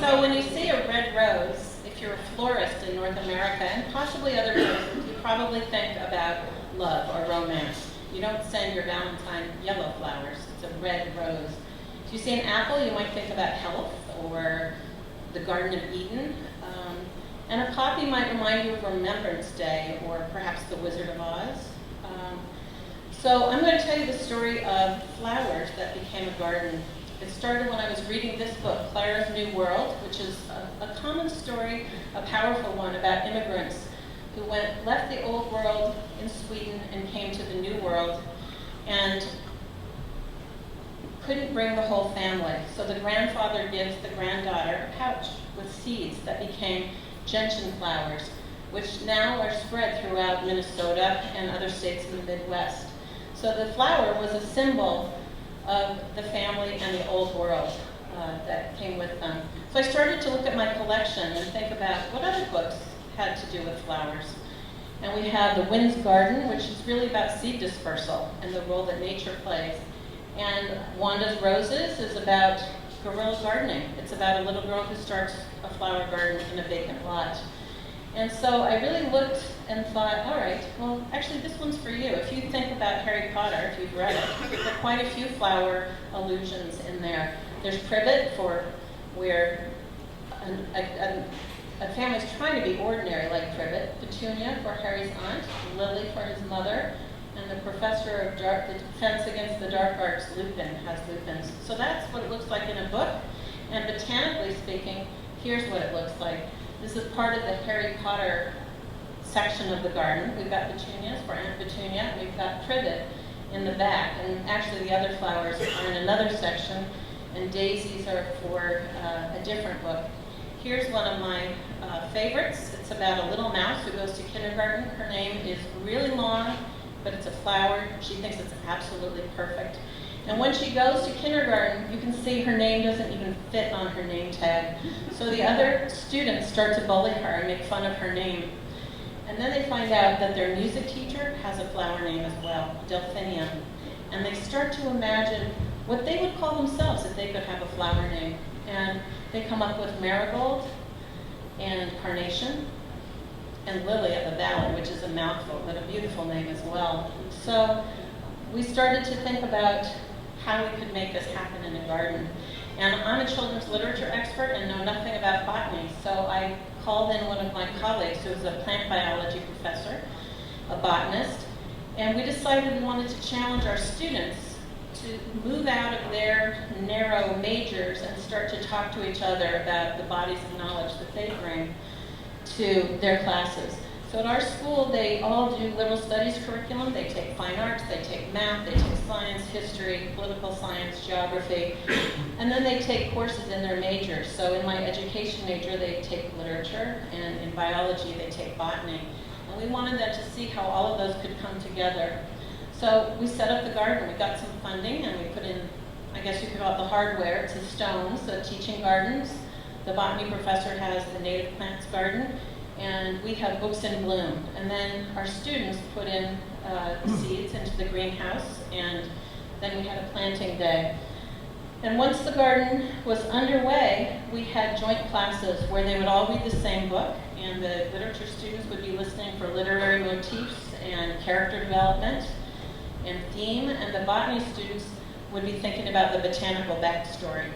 So when you see a red rose, if you're a florist in North America, and possibly other places, you probably think about love or romance. You don't send your Valentine yellow flowers, it's a red rose. If you see an apple, you might think about health or the Garden of Eden. And a poppy might remind you of Remembrance Day or perhaps the Wizard of Oz. So I'm going to tell you the story of flowers that became a garden. It started when I was reading this book, Clara's New World, which is a common story, a powerful one about immigrants who left the old world in Sweden and came to the new world and couldn't bring the whole family. So the grandfather gives the granddaughter a pouch with seeds that became gentian flowers, which now are spread throughout Minnesota and other states in the Midwest. So the flower was a symbol of the family and the old world that came with them. So I started to look at my collection and think about what other books had to do with flowers. And we have The Wind's Garden, which is really about seed dispersal and the role that nature plays. And Wanda's Roses is about guerrilla gardening. It's about a little girl who starts a flower garden in a vacant lot. And so I really looked and thought, all right, well, actually this one's for you. If you think about Harry Potter, if you've read it, there are quite a few flower allusions in there. There's privet for where a family's trying to be ordinary like privet, petunia for Harry's aunt, lily for his mother, and the professor of the Defense Against the Dark Arts, Lupin, has lupins. So that's what it looks like in a book. And botanically speaking, here's what it looks like. This is part of the Harry Potter section of the garden. We've got petunias for Aunt Petunia, and we've got privet in the back. And actually the other flowers are in another section, and daisies are for a different book. Here's one of my favorites. It's about a little mouse who goes to kindergarten. Her name is really long, but it's a flower. She thinks it's absolutely perfect. And when she goes to kindergarten, you can see her name doesn't even fit on her name tag. So the other students start to bully her and make fun of her name. And then they find out that their music teacher has a flower name as well, Delphinium. And they start to imagine what they would call themselves if they could have a flower name. And they come up with marigold and carnation and lily of the valley, which is a mouthful, but a beautiful name as well. So we started to think about how we could make this happen in a garden. And I'm a children's literature expert and know nothing about botany, so I called in one of my colleagues who is a plant biology professor, a botanist, and we decided we wanted to challenge our students to move out of their narrow majors and start to talk to each other about the bodies of knowledge that they bring to their classes. So at our school, they all do liberal studies curriculum. They take fine arts, they take math, they take science, history, political science, geography, and then they take courses in their majors. So in my education major, they take literature, and in biology, they take botany. And we wanted them to see how all of those could come together. So we set up the garden. We got some funding, and we put in, I guess you could call it the hardware. It's the stones, so teaching gardens. The botany professor has the native plants garden, and we have books in bloom. And then our students put in seeds into the greenhouse, and then we had a planting day. And once the garden was underway, we had joint classes where they would all read the same book, and the literature students would be listening for literary motifs and character development and theme, and the botany students would be thinking about the botanical backstory.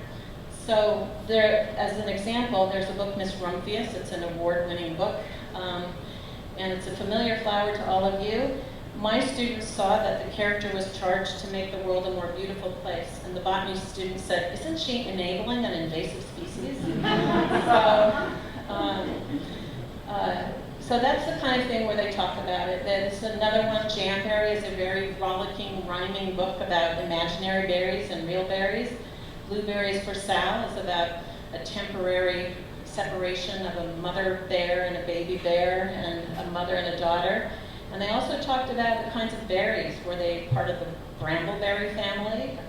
So there, as an example, there's a book, Miss Rumphius. It's an award-winning book, and it's a familiar flower to all of you. My students saw that the character was charged to make the world a more beautiful place, and the botany students said, "Isn't she enabling an invasive species?" So that's the kind of thing where they talk about it. There's another one, Jamberry, is a very rollicking, rhyming book about imaginary berries and real berries. Blueberries for Sal is about a temporary separation of a mother bear and a baby bear and a mother and a daughter. And they also talked about the kinds of berries. Were they part of the brambleberry family?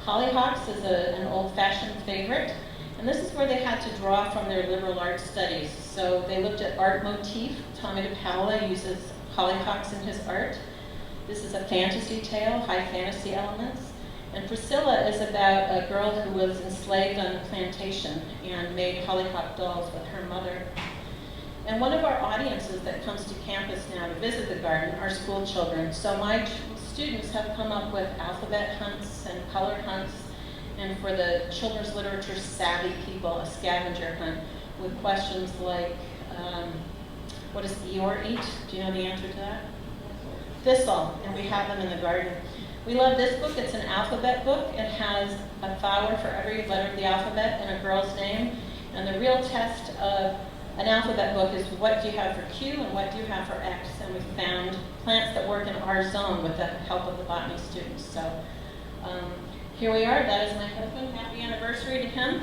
Hollyhocks is an old-fashioned favorite. And this is where they had to draw from their liberal arts studies. So they looked at art motif. Tommy DePaola uses hollyhocks in his art. This is a fantasy tale, high fantasy elements. And Priscilla is about a girl who was enslaved on the plantation and made hollyhock dolls with her mother. And one of our audiences that comes to campus now to visit the garden are school children. So my students have come up with alphabet hunts and color hunts, and for the children's literature savvy people, a scavenger hunt with questions like, what does Eeyore eat? Do you know the answer to that? Thistle, and we have them in the garden. We love this book. It's an alphabet book. It has a flower for every letter of the alphabet and a girl's name. And the real test of an alphabet book is what do you have for Q and what do you have for X? And we found plants that work in our zone with the help of the botany students. So here we are. That is my husband. Happy anniversary to him.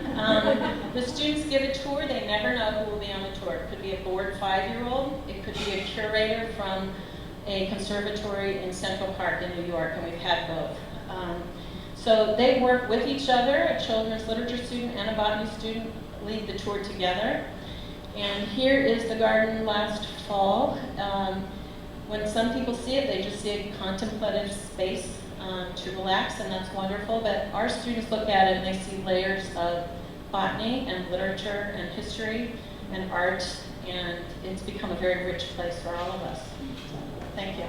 The students give a tour. They never know who will be on the tour. It could be a bored 5-year-old. It could be a curator from a conservatory in Central Park in New York, and we've had both. So they work with each other. A children's literature student and a botany student lead the tour together. And here is the garden last fall. When some people see it, they just see a contemplative space to relax, and that's wonderful. But our students look at it and they see layers of botany and literature and history and art, and it's become a very rich place for all of us. So, thank you.